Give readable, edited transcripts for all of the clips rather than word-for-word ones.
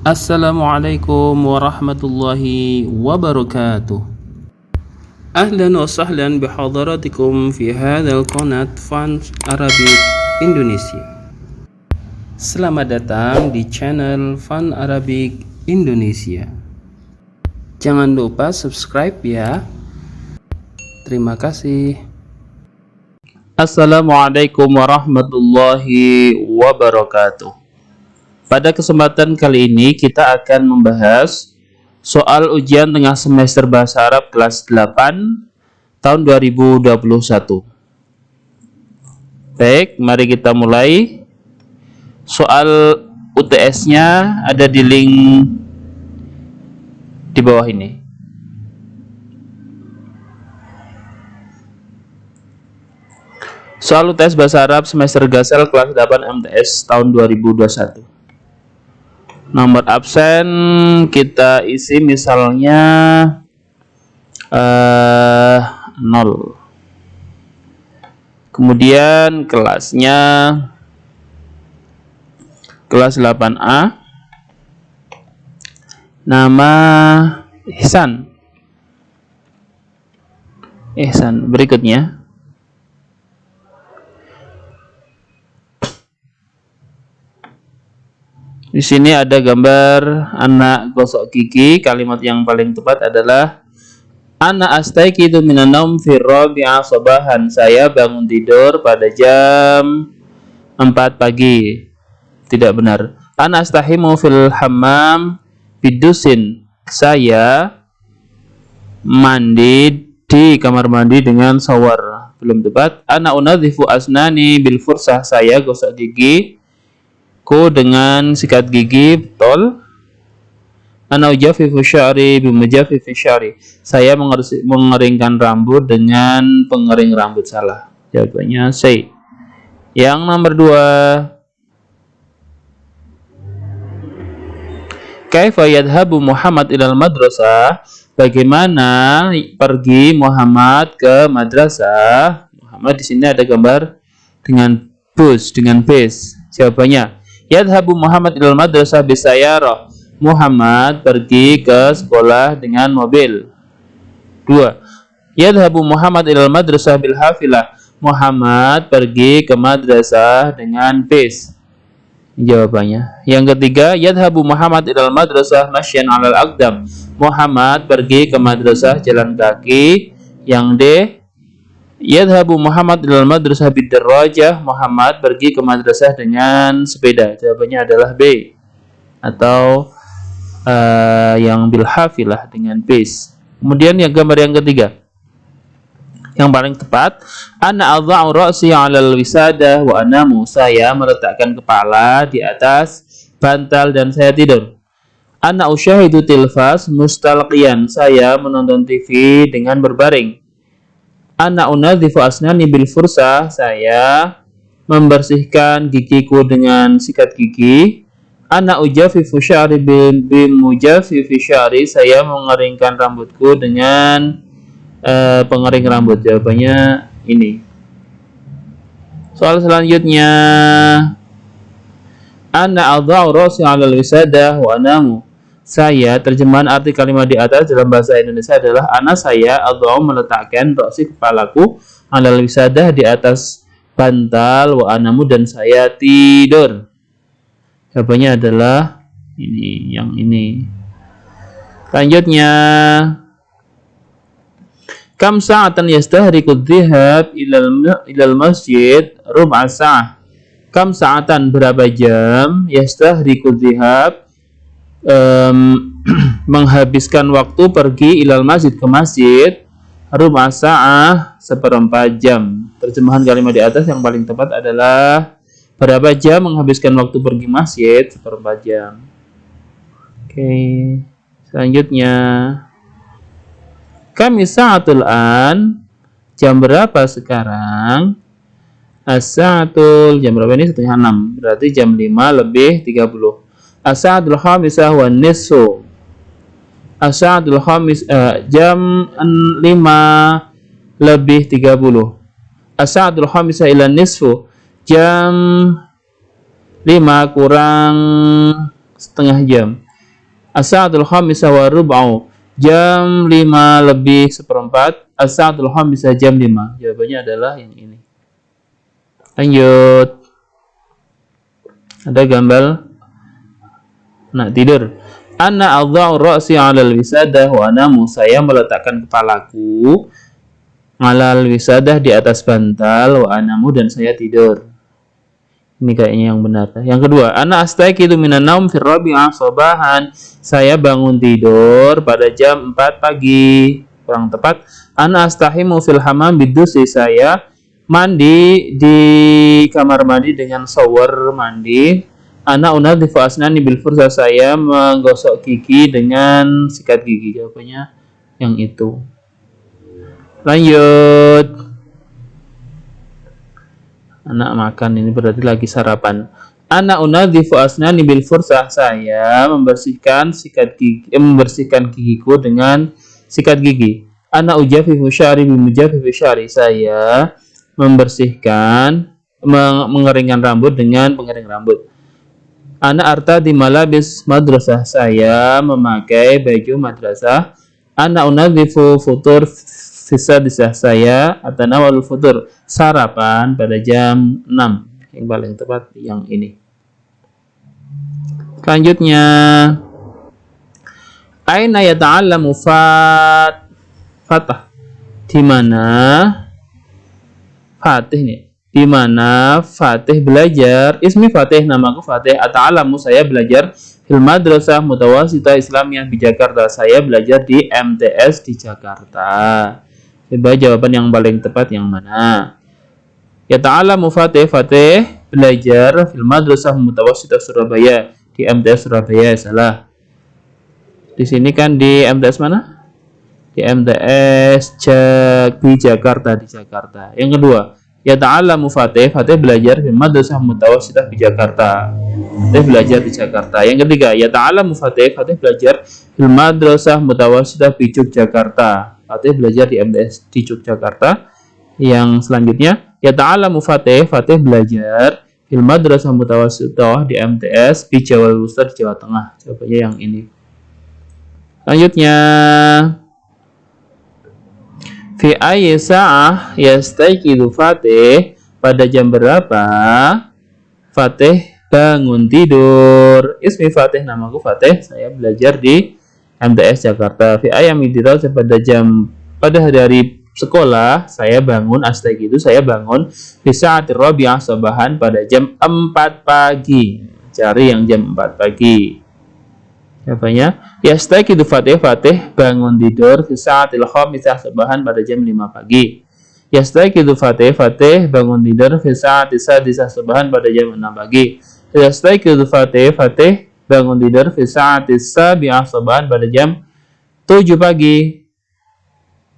Assalamualaikum warahmatullahi wabarakatuh. Ahlan wa sahlan bihadaratikum fi hadzal qanat Fun Arabic Indonesia. Selamat datang di channel Fun Arabic Indonesia. Jangan lupa subscribe ya. Terima kasih. Assalamualaikum warahmatullahi wabarakatuh. Pada kesempatan kali ini kita akan membahas soal ujian tengah semester Bahasa Arab kelas 8 tahun 2021. Baik, mari kita mulai. Soal UTS-nya ada di link di bawah ini. Soal UTS Bahasa Arab semester Gasel kelas 8 MTS tahun 2021. Nomor absen kita isi misalnya 0. Kemudian kelasnya kelas 8A. Nama Ihsan. Berikutnya di sini ada gambar anak gosok gigi. Kalimat yang paling tepat adalah ana astaiqidu minan naum fi rabi'a sabahan. Saya bangun tidur pada jam 4 pagi. Tidak benar. Ana astahimu fil hammam bidusin. Saya mandi di kamar mandi dengan shower. Belum tepat. Ana unadzifu asnani bil fursah. Saya gosok gigi dengan sikat gigi. Betul. Ana ujafifu sya'ri bimujaffifi sya'ri. Saya mengeringkan rambut dengan pengering rambut. Salah. Jawabannya C. Yang nomor 2. Kaifa yadhhabu Muhammad ilal madrasah? Bagaimana pergi Muhammad ke madrasah? Muhammad di sini ada gambar dengan bus, dengan bis. Jawabannya yadhabu Muhammad ilal madrasah bisayarah. Muhammad pergi ke sekolah dengan mobil. 2. Yadhabu Muhammad ilal madrasah bil hafilah. Muhammad pergi ke madrasah dengan bis. Jawabannya. Yang ketiga, yadhabu Muhammad ilal madrasah masyan alal aqdam. Muhammad pergi ke madrasah jalan kaki. Yang D, yadhabu Muhammad ilal madrasah bidarrajah. Muhammad pergi ke madrasah dengan sepeda. Jawabannya adalah B. Atau yang bil hafilah dengan bis. Kemudian yang gambar yang ketiga, yang paling tepat, ana adha'u ra'si 'alal wisadah wa anamu. Saya meletakkan kepala di atas bantal dan saya tidur. Ana usyahidu tilfas mustalqiyan. Saya menonton TV dengan berbaring. Ana unadzifu asnani bil fursah. Saya membersihkan gigiku dengan sikat gigi. Ana ujafifu sya'ri bimujaffifi sya'ri. Saya mengeringkan rambutku dengan pengering rambut. Jawabannya ini. Soal selanjutnya, ana adha'u ra'si 'alal wisadah wa anamu. Saya, terjemahan arti kalimat di atas dalam bahasa Indonesia adalah ana saya adha'u meletakkan ra'si kepalaku 'alal wisadah di atas bantal wa anamu dan saya tidur. Jawabannya adalah ini, yang ini. Selanjutnya, kam sa'atan yastahriku dhihab ilal masjid rub'a sa'ah. Kam sa'atan, berapa jam, yastahriku dhihab, menghabiskan waktu pergi ilal masjid, ke masjid, rub'a sa'ah, seperempat jam. Terjemahan kalimat di atas yang paling tepat adalah berapa jam menghabiskan waktu pergi masjid, seperempat jam. Oke. Selanjutnya, kami sa'atul an, jam berapa sekarang? As-sa'atul, jam berapa ini? 5:30. Berarti jam 5:30. As-sa'atul khamisah wa nisfu. As-sa'atul khamis, jam 5:30. As-sa'atul khamisah ila nisfu. Jam 5 kurang setengah jam. As-sa'atul khamisah wa rub'u, jam 5 lebih seperempat. As-sa'atul khamisah, jam 5. Jawabannya adalah yang ini. Lanjut. Ada gambar nak tidur. Ana adha'u ra'si 'alal wisadah wa anamu, saya meletakkan kepalaku 'alal wisadah, di atas bantal, wa anamu, dan saya tidur. Ini kayaknya yang benar. Yang kedua, ana astaiqidu minan naum fir rabi'ah sabahan, saya bangun tidur pada jam 4 pagi. Kurang tepat. Ana astahimu fil hammam bidusi, saya mandi di kamar mandi dengan shower mandi. Ana unadhifu asnani bil fursa, saya menggosok gigi dengan sikat gigi. Jawabannya yang itu. Lanjut. Anak makan, ini berarti lagi sarapan. Ana unadhifu asnani bil fursah, saya membersihkan membersihkan gigiku dengan sikat gigi. Ana ujafifu sya'ri bi mujafifi sya'ri, saya membersihkan mengeringkan rambut dengan pengering rambut. Ana artadi malabis madrasah, saya memakai baju madrasah. Ana unadhifu futur fisadisah, saya atanawalul futur, sarapan pada jam 6. Yang paling tepat yang ini. Selanjutnya, aina yata'allamu Fatah, di mana Fatih nih? Di mana Fatih belajar? Ismi Fatih, namaku Fatih. Ata'alamu, saya belajar fil madrasah mutawasitah islamiyah di Jakarta, saya belajar di MTS di Jakarta. Coba jawaban yang paling tepat yang mana? Yata'alamu Fatih, Fatih belajar fil madrasah mutawasitah Surabaya, di MTS Surabaya. Salah. Di sini kan di MTS mana? Di MTS di Jakarta, di Jakarta. Yang kedua, yata'allamu Fatih, Fatih belajar di madrasah mutawasitah di Jakarta. Fatih belajar di Jakarta. Yang ketiga, yata'allamu Fatih, Fatih belajar di madrasah mutawasitah di Yogyakarta. Fatih belajar di MTS di Yogyakarta. Yang selanjutnya, yata'allamu Fatih, Fatih belajar di madrasah mutawasitah di MTS di Jawa Wusta, di Jawa Tengah. Jawabannya yang ini. Selanjutnya, fi ayyi sa'ah yastayqidu Fatih, pada jam berapa Fatih bangun tidur? Ismi Fatih, namaku Fatih, saya belajar di MTS Jakarta. Fi ayyami dirasah, pada hari sekolah saya bangun, astayqidu, saya bangun fi sa'atir rabi'ah sabahan, pada jam 4 pagi. Cari yang jam 4 pagi. Jawabannya, yastayqidu Fatih, Fatih bangun tidur fi sa'atil khamisah sabahan, pada jam 5 pagi. Yastayqidu Fatih, Fatih bangun tidur fi sa'atis sadisah sabahan, pada jam 6 pagi. Yastayqidu Fatih, Fatih bangun tidur fi sa'atis sabi'ah sabahan, pada jam 7 pagi.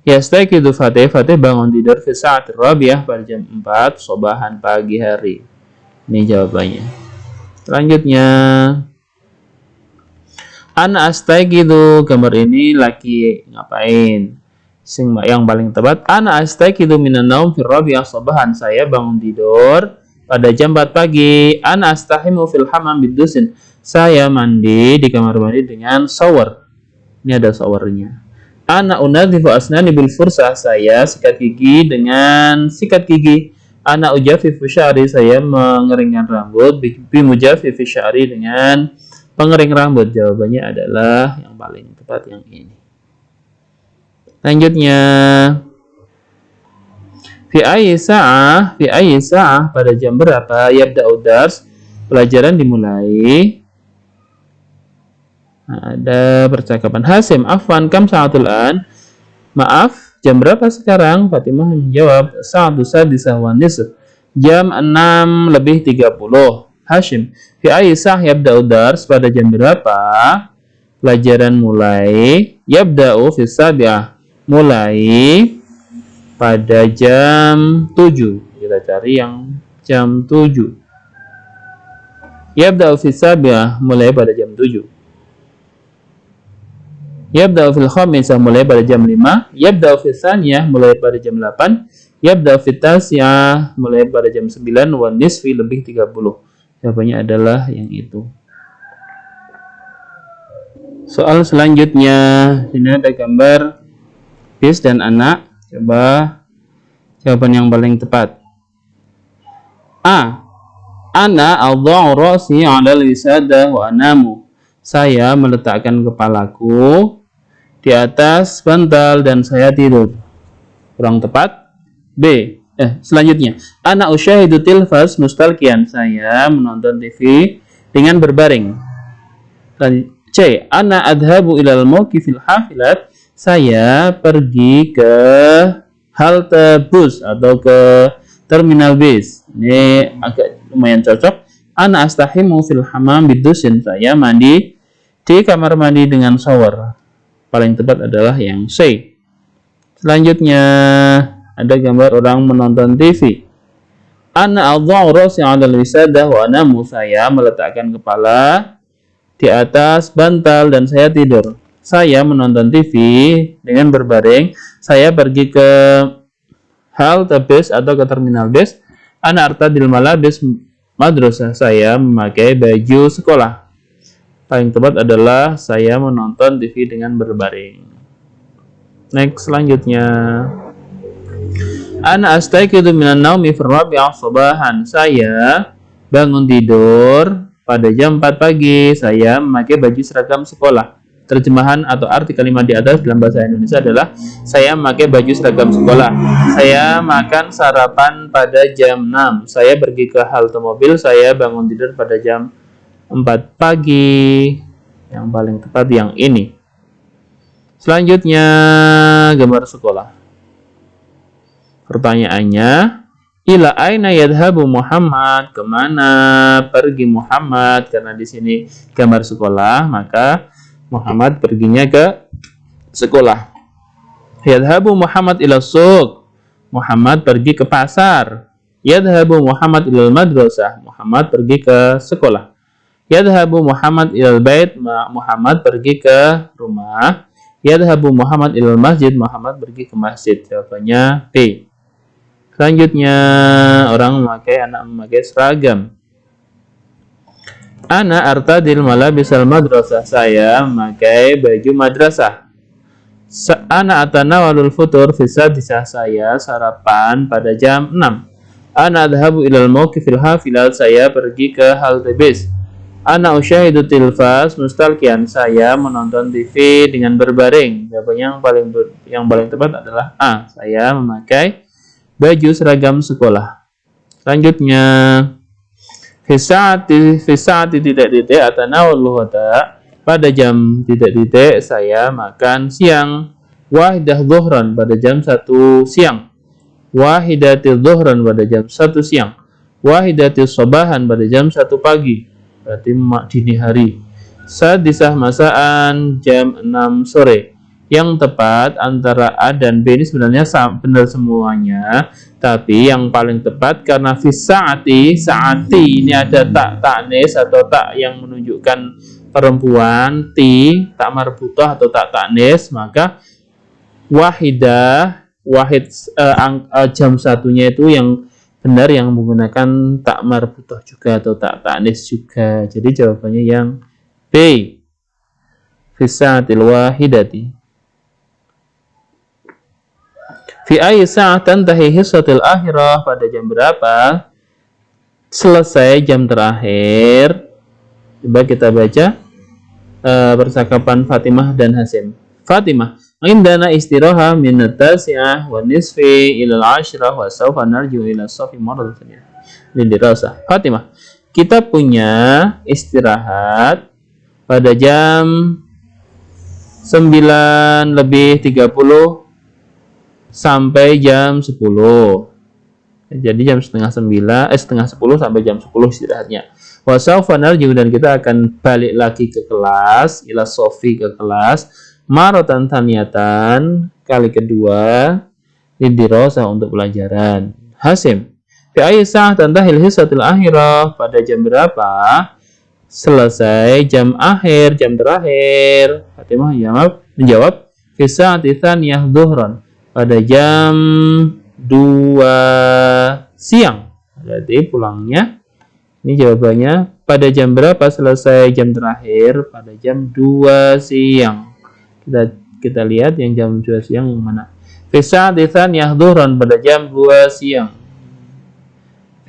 Yastayqidu Fatih, Fatih bangun tidur fi sa'atir rabi'ah, pada jam 4 sabahan, pagi hari. Ini jawabannya. Selanjutnya, ana astayqidu, gambar ini lagi ngapain? Yang paling tepat, ana astayqidu minan naum fir rabi'ah sabahan, saya bangun tidur pada jam 4 pagi. Ana astahimu fil hammam bidusin, saya mandi di kamar mandi dengan shower. Ini ada showernya. Ana unadhifu asnani bil fursah, saya sikat gigi dengan sikat gigi. Ana ujafifu sya'ri, saya mengeringkan rambut bi mujafifi sya'ri, dengan pengering rambut. Jawabannya adalah yang paling tepat yang ini. Selanjutnya, fi ayyi sa'ah, pada jam berapa yabda'u dars, pelajaran dimulai. Ada percakapan. Hasim, afwan, kam sa'atul an, maaf, jam berapa sekarang? Fatimah menjawab, sa'atu sadisah wa nisf, jam 6 lebih 30. Hashim, fi ayyi sa'ah yabda'u dars, pada jam berapa pelajaran mulai? Yabda'u fi sabi'ah, mulai pada jam 7. Kita cari yang jam 7. Yabda'u fi sabi'ah, mulai pada jam 7. Yabda'u fil khamisah, mulai pada jam 5. Yabda'u fi tsaniyah, mulai pada jam 8. Yabda'u fi tasi'ah, mulai pada jam 9. Wa nisfi, lebih 30. Jawabannya adalah yang itu. Soal selanjutnya, ini ada gambar bis dan anak. Coba jawaban yang paling tepat. A. Ana adha'u ra'si 'alal wisadah wa anamu. Saya meletakkan kepalaku di atas bantal dan saya tidur. Kurang tepat. B. Selanjutnya, ana usyahidu tilfas mustalqiyan. Saya menonton TV dengan berbaring. C. Ana adhabu ilal mauqifil hafilat. Saya pergi ke halte bus atau ke terminal bis. Ini agak lumayan cocok. Ana astahimu fil hamam bidusin. Saya mandi di kamar mandi dengan shower. Paling tepat adalah yang C. Selanjutnya ada gambar orang menonton TV. Ana adha'u ra'si 'alal wisadah wa anamu. Saya meletakkan kepala di atas bantal dan saya tidur. Saya menonton TV dengan berbaring. Saya pergi ke halte bus atau ke terminal bus. Ana artadil malabis madrasah. Saya memakai baju sekolah. Paling tepat adalah saya menonton TV dengan berbaring. Next, selanjutnya. Ana astayqidu minan naumi fi rabi'ah sabahan. Saya bangun tidur pada jam 4 pagi. Saya memakai baju seragam sekolah. Terjemahan atau arti kalimat di atas dalam bahasa Indonesia adalah saya memakai baju seragam sekolah. Saya makan sarapan pada jam 6. Saya pergi ke halte mobil. Saya bangun tidur pada jam 4 pagi. Yang paling tepat yang ini. Selanjutnya gambar sekolah. Pertanyaannya, ila aina yadhabu Muhammad? Kemana pergi Muhammad? Karena di sini gambar sekolah, maka Muhammad perginya ke sekolah. Yadhabu Muhammad ila suq. Muhammad pergi ke pasar. Yadhabu Muhammad ila madrasah. Muhammad pergi ke sekolah. Yadhabu Muhammad ilal bait. Muhammad pergi ke rumah. Yadhabu Muhammad ilal masjid. Muhammad pergi ke masjid. Jawabannya B. Selanjutnya, anak memakai seragam. Ana artadil malabisal madrasah. Saya memakai baju madrasah. Ana atanawalul futur fisadisah. Saya sarapan pada jam 6. Ana adhabu ilal mauqifil hafilat. Saya pergi ke halte bis. Ana usyahidu tilfas mustalqiyan. Saya menonton TV dengan berbaring. Jawabannya yang paling tepat adalah A. Saya memakai baju seragam sekolah. Selanjutnya, Fisa'ati titik-titik atanawul ghada. Pada jam titik-titik saya makan siang. Wahidah dhuhran pada jam 1 siang. Wahidatil dhuhran pada jam 1 siang. Wahidatil sabahan pada jam 1 pagi. Berarti dini hari. Sadisah masaan jam 6 sore. Yang tepat antara A dan B ini sebenarnya benar semuanya, tapi yang paling tepat karena saati ini ada tak ta'nis atau tak yang menunjukkan perempuan, tak marbutah atau tak ta'nis, maka jam satunya itu yang benar yang menggunakan tak marbutah juga atau tak ta'nis juga. Jadi jawabannya yang B. Fisa'atil wahidati. Fi ayyi sa'atan tantahi hissatul akhirah. Pada jam berapa selesai jam terakhir? Coba kita baca percakapan Fatimah dan Hasim. Fatimah, indana istiraha min at-tasi'ah wa nisfi ila al-'ashrah wa sawfa narji'u ila as-safi marratan lidirasah. Fatimah, kita punya istirahat pada jam 9:30 sampai jam 10. Jadi jam setengah 10 sampai jam 10 istirahatnya. Wa sawfa narji'u, dan kita akan balik lagi ke kelas, ila sofi ke kelas, maratan taniyatan, kali kedua, lidirasah untuk pelajaran. Hasim, fi ayyi sa'atin tantahil hissatul akhirah. Pada jam berapa selesai jam akhir, jam terakhir? Fatimah menjawab, fi sa'ati tsaniyah dhuhran. Pada jam 2 siang. Berarti pulangnya, ini jawabannya Pada jam berapa selesai jam terakhir? Pada jam 2 siang. Kita lihat yang jam 2 siang yang mana. Fi sa'ati tsaniyah dhuhran, pada jam 2 siang.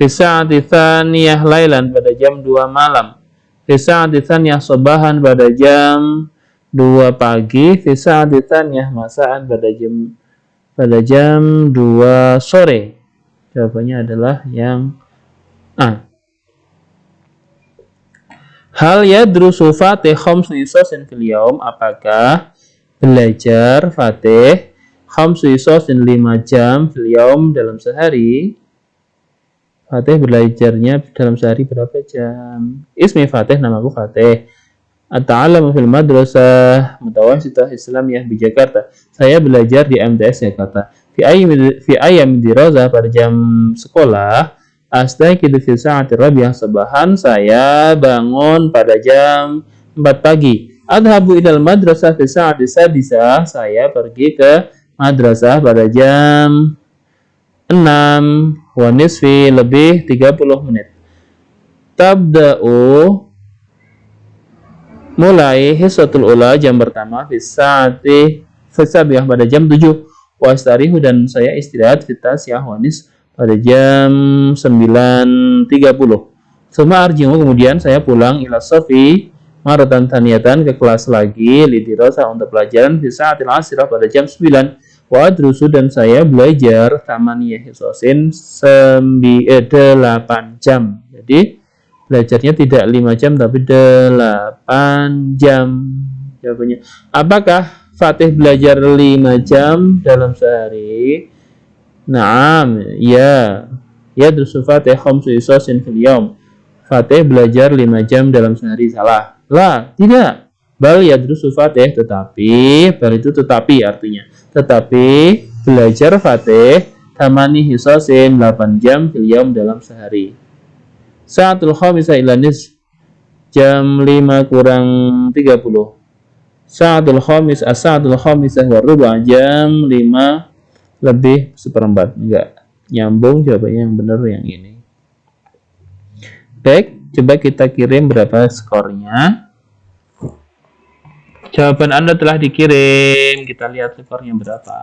Fi sa'ati tsaniyah lailan, pada jam 2 malam. Fi sa'ati tsaniyah sabahan, pada jam 2 pagi. Fi sa'ati tsaniyah masaan, pada jam 2 sore. Jawabannya adalah yang A. Hal yadrusu Fatih khamsu isosin fil yaum, apakah belajar Fatih khamsu isosin 5 jam fil yaum dalam sehari? Fatih belajarnya dalam sehari berapa jam? Ismi Fatih, namaku Fatih. At-ta'alamu fil madrasah mutawasitah Islamiyah di Jakarta. Saya belajar di MTS Jakarta. Fi ayyam dirasah, pada jam sekolah. Astayqidu fi sa'ati rabi'ah sabahan, saya bangun pada jam 4 pagi. Adhabu ilal madrasah fi sa'ati sadisah, saya pergi ke madrasah pada jam 6 wa nisfi, lebih 30 menit. Tabda'u, mulai hisatul ula, jam pertama, fi sa'ati fisabiyah, pada jam 7. Wastarihu, dan saya istirahat fitasiyah wanis, pada jam 9.30. Suma arji'u, kemudian saya pulang ila sofi maratan taniyatan, ke kelas lagi, lidirasa, untuk pelajaran, fi sa'atil asirah, pada jam 9. Wa adrusu, dan saya belajar tamaniyah hisosin 8 jam. Jadi belajarnya tidak 5 jam tapi 8 jam. Jawabannya, apakah Fatih belajar 5 jam dalam sehari? Naam, ya. Yadrusu Fatih khamsu isosin fil yaum. Fatih belajar 5 jam dalam sehari. Salah. La, tidak. Bal yadrusu Fatih, tetapi, bal itu tetapi artinya. Tetapi belajar Fatih tamani hisosin 8 jam fil yaum dalam sehari. Sa'atul khamisah ila nisf, jam 5 kurang 30. Sa'atul khamisah wa ruba', jam 5 lebih seperempat. Enggak nyambung, jawabannya yang benar yang ini. Baik, coba kita kirim berapa skornya. Jawaban Anda telah dikirim. Kita lihat skornya berapa.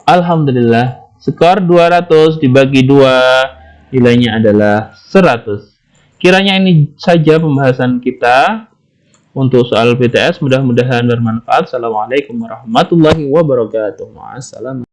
Alhamdulillah, skor 200 dibagi 2, nilainya adalah 100. Kiranya ini saja pembahasan kita untuk soal PTS, mudah-mudahan bermanfaat. Assalamualaikum warahmatullahi wabarakatuh. Wassalam.